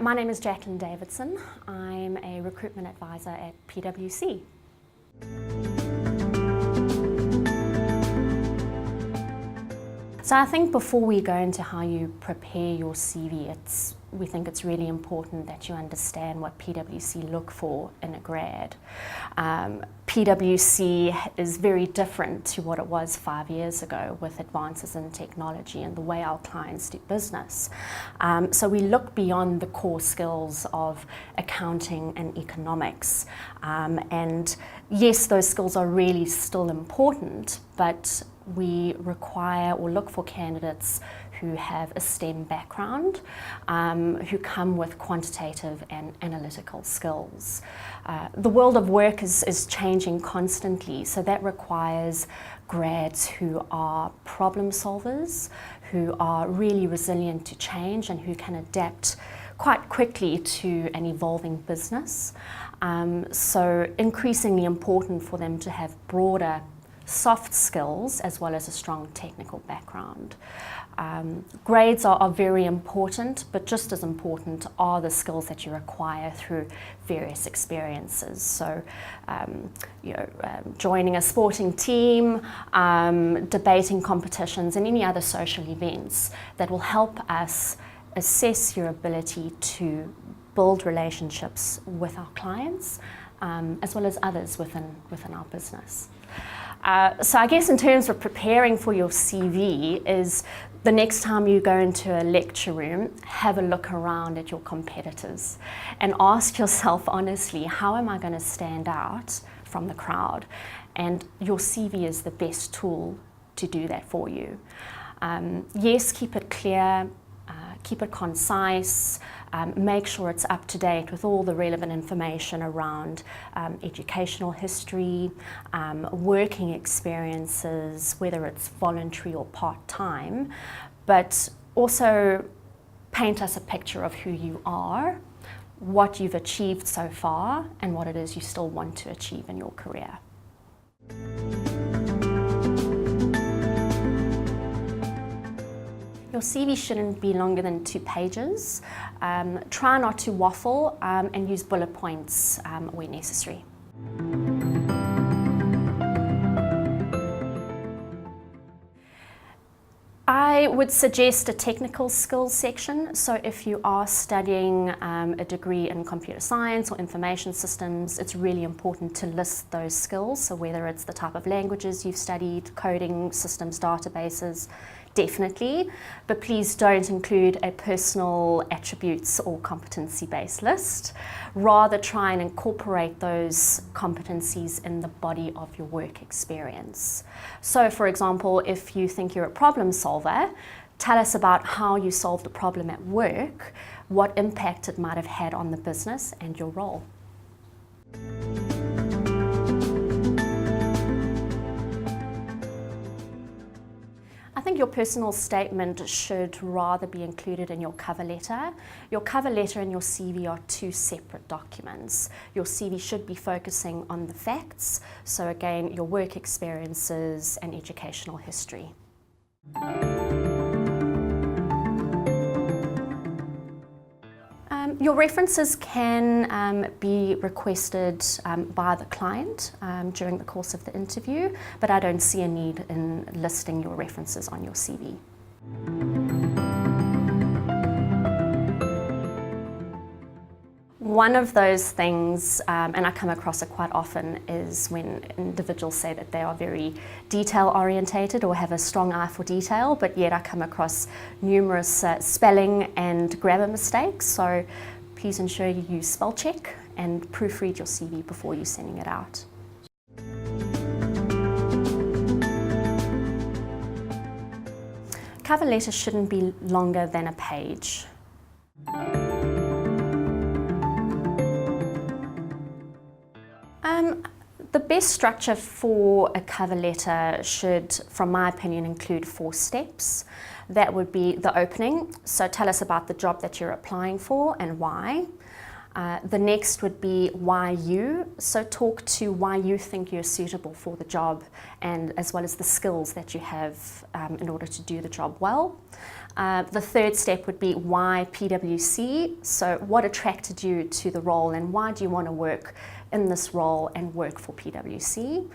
My name is Jaclynn Davidson. I'm a Recruitment Advisor at PwC. So I think before we go into how you prepare your CV, we think it's really important that you understand what PwC look for in a grad. PwC is very different to what it was 5 years ago with advances in technology and the way our clients do business. So we look beyond the core skills of accounting and economics. And yes, those skills are really still important, but we require or look for candidates who have a STEM background, who come with quantitative and analytical skills. The world of work is changing constantly, so that requires grads who are problem solvers, who are really resilient to change and who can adapt quite quickly to an evolving business. So increasingly important for them to have broader soft skills as well as a strong technical background. Grades are very important, but just as important are the skills that you acquire through various experiences. So, joining a sporting team, debating competitions and any other social events that will help us assess your ability to build relationships with our clients, as well as others within our business. So I guess in terms of preparing for your CV is the next time you go into a lecture room, have a look around at your competitors and ask yourself honestly, how am I going to stand out from the crowd? And your CV is the best tool to do that for you. Yes, keep it clear, keep it concise, make sure it's up to date with all the relevant information around educational history, working experiences, whether it's voluntary or part-time, but also paint us a picture of who you are, what you've achieved so far, and what it is you still want to achieve in your career. Your CV shouldn't be longer than 2 pages. Try not to waffle and use bullet points where necessary. I would suggest a technical skills section. So if you are studying a degree in computer science or information systems, it's really important to list those skills. So whether it's the type of languages you've studied, coding, systems, databases, definitely, but please don't include a personal attributes or competency-based list. Rather try and incorporate those competencies in the body of your work experience. So for example, if you think you're a problem solver, tell us about how you solved a problem at work, what impact it might have had on the business and your role. I think your personal statement should rather be included in your cover letter. Your cover letter and your CV are 2 separate documents. Your CV should be focusing on the facts, so again, your work experiences and educational history. Your references can be requested by the client during the course of the interview, but I don't see a need in listing your references on your CV. One of those things, and I come across it quite often, is when individuals say that they are very detail-orientated or have a strong eye for detail, but yet I come across numerous spelling and grammar mistakes. So please ensure you use spell check and proofread your CV before you're sending it out. Cover letter shouldn't be longer than a page. The best structure for a cover letter should, from my opinion, include 4 steps. That would be the opening, so tell us about the job that you're applying for and why. The next would be why you, so talk to why you think you're suitable for the job and as well as the skills that you have in order to do the job well. The third step would be why PwC. So what attracted you to the role and why do you want to work in this role and work for PwC?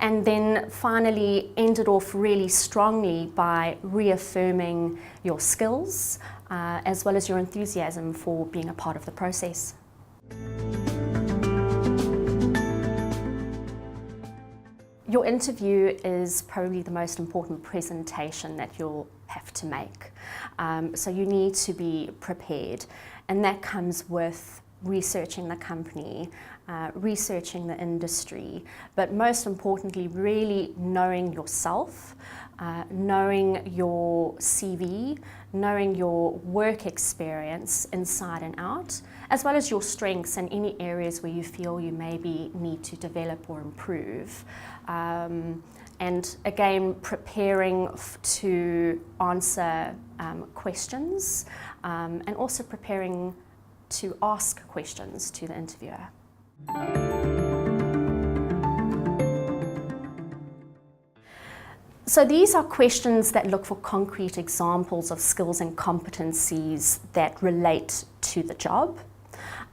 And then finally end it off really strongly by reaffirming your skills as well as your enthusiasm for being a part of the process. Your interview is probably the most important presentation that you'll have to make. So you need to be prepared, and that comes with researching the company, researching the industry, but most importantly, really knowing yourself, knowing your CV, knowing your work experience inside and out, as well as your strengths and any areas where you feel you maybe need to develop or improve. And again, preparing to answer questions and also preparing to ask questions to the interviewer. So these are questions that look for concrete examples of skills and competencies that relate to the job.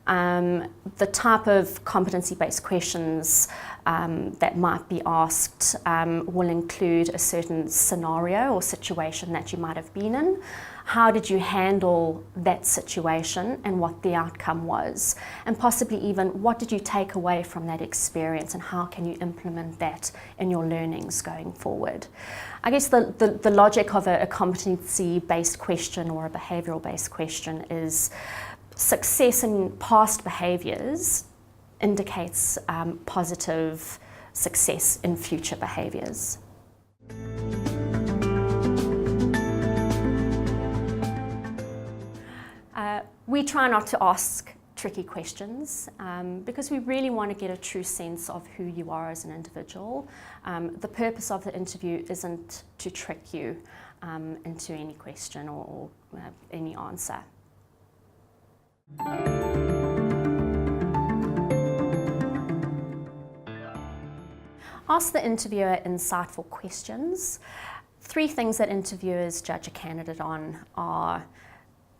The type of competency-based questions that might be asked will include a certain scenario or situation that you might have been in. How did you handle that situation and what the outcome was? And possibly even what did you take away from that experience and how can you implement that in your learnings going forward? I guess the logic of a competency-based question or a behavioural-based question is success in past behaviours indicates positive success in future behaviours. We try not to ask tricky questions because we really want to get a true sense of who you are as an individual. The purpose of the interview isn't to trick you into any question or any answer. Ask the interviewer insightful questions. 3 things that interviewers judge a candidate on are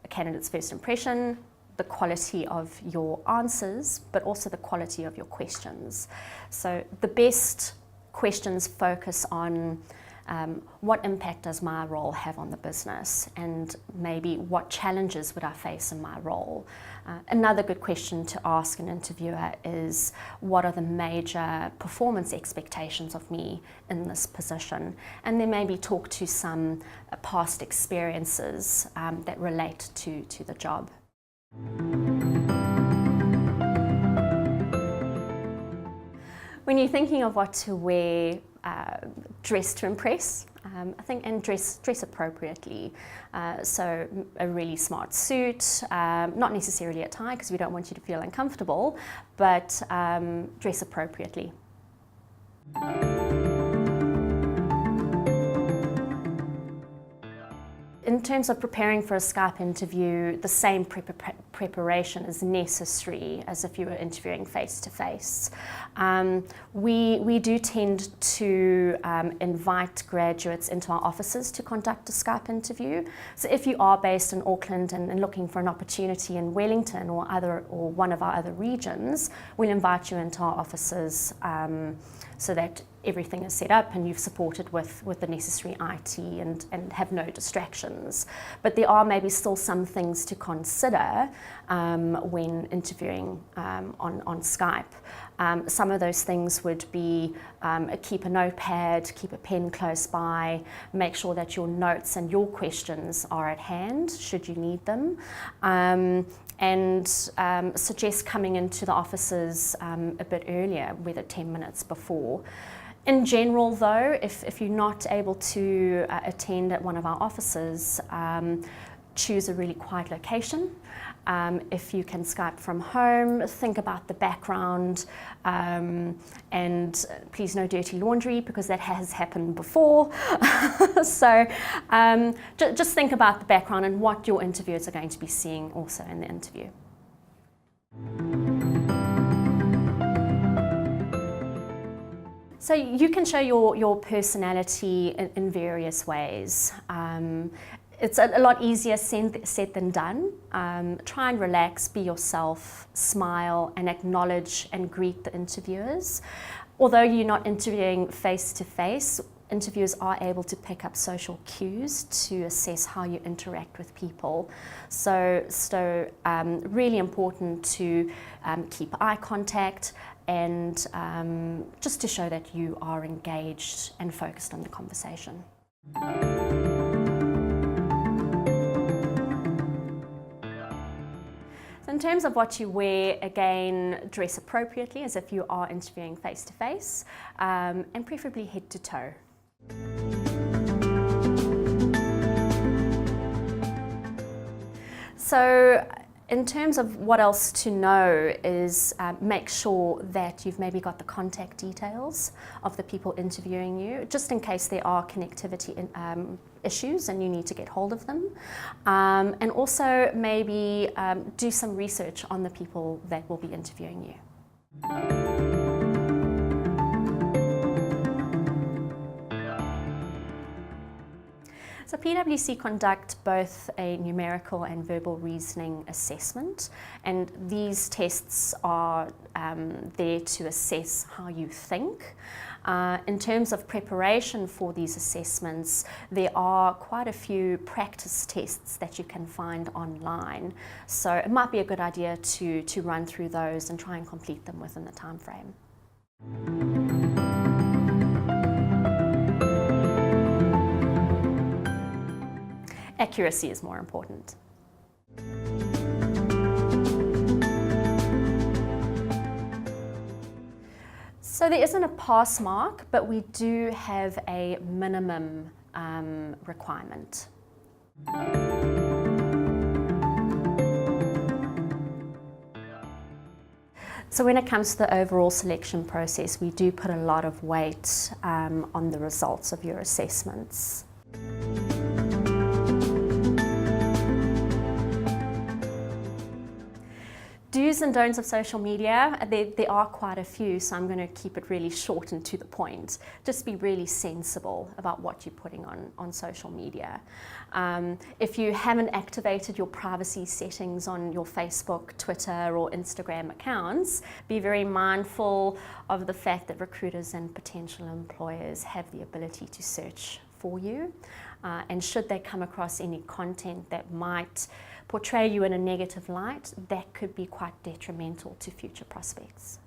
a candidate's first impression, the quality of your answers, but also the quality of your questions. So the best questions focus on what impact does my role have on the business, and maybe what challenges would I face in my role. Another good question to ask an interviewer is, what are the major performance expectations of me in this position? And then maybe talk to some past experiences that relate to the job. When you're thinking of what to wear, dress to impress, I think, and dress appropriately. So a really smart suit, not necessarily a tie because we don't want you to feel uncomfortable, but dress appropriately. In terms of preparing for a Skype interview, the same preparation is necessary as if you were interviewing face-to-face. We do tend to invite graduates into our offices to conduct a Skype interview. So if you are based in Auckland and looking for an opportunity in Wellington or one of our other regions, we'll invite you into our offices so that everything is set up and you've supported with the necessary IT and have no distractions. But there are maybe still some things to consider when interviewing on Skype. Some of those things would be keep a notepad, keep a pen close by, make sure that your notes and your questions are at hand should you need them. And suggest coming into the offices a bit earlier, whether 10 minutes before. In general though, if you're not able to attend at one of our offices, choose a really quiet location. If you can Skype from home, think about the background, and please no dirty laundry because that has happened before. So just think about the background and what your interviewers are going to be seeing also in the interview. So you can show your personality in various ways. It's a lot easier said than done. Try and relax, be yourself, smile and acknowledge and greet the interviewers. Although you're not interviewing face-to-face, interviewers are able to pick up social cues to assess how you interact with people. So really important to keep eye contact and just to show that you are engaged and focused on the conversation. In terms of what you wear, again, dress appropriately as if you are interviewing face-to-face, and preferably head to toe. So in terms of what else to know is make sure that you've maybe got the contact details of the people interviewing you, just in case there are connectivity issues and you need to get hold of them. And also maybe do some research on the people that will be interviewing you. So PwC conduct both a numerical and verbal reasoning assessment, and these tests are there to assess how you think. In terms of preparation for these assessments, there are quite a few practice tests that you can find online. So it might be a good idea to run through those and try and complete them within the time frame. Accuracy is more important. So there isn't a pass mark, but we do have a minimum requirement. So when it comes to the overall selection process, we do put a lot of weight on the results of your assessments. Do's and don'ts of social media, there are quite a few, so I'm going to keep it really short and to the point. Just be really sensible about what you're putting on social media. If you haven't activated your privacy settings on your Facebook, Twitter or Instagram accounts, be very mindful of the fact that recruiters and potential employers have the ability to search for you. And should they come across any content that might portray you in a negative light, that could be quite detrimental to future prospects.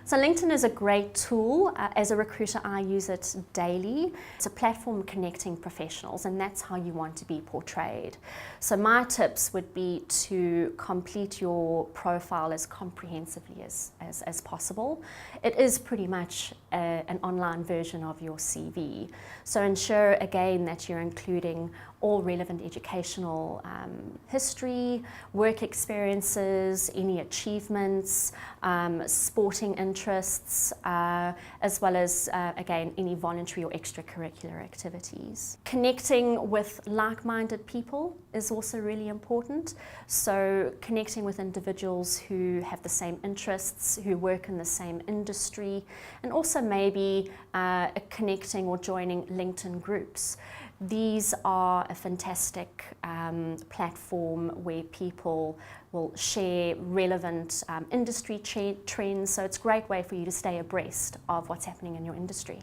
So LinkedIn is a great tool. As a recruiter, I use it daily. It's a platform connecting professionals, and that's how you want to be portrayed. So my tips would be to complete your profile as comprehensively as possible. It is pretty much an online version of your CV. So ensure again that you're including all relevant educational history, work experiences, any achievements, sporting interests, as well as, again, any voluntary or extracurricular activities. Connecting with like-minded people is also really important. So connecting with individuals who have the same interests, who work in the same industry, and also maybe connecting or joining LinkedIn groups. These are a fantastic platform where people will share relevant industry trends, so it's a great way for you to stay abreast of what's happening in your industry.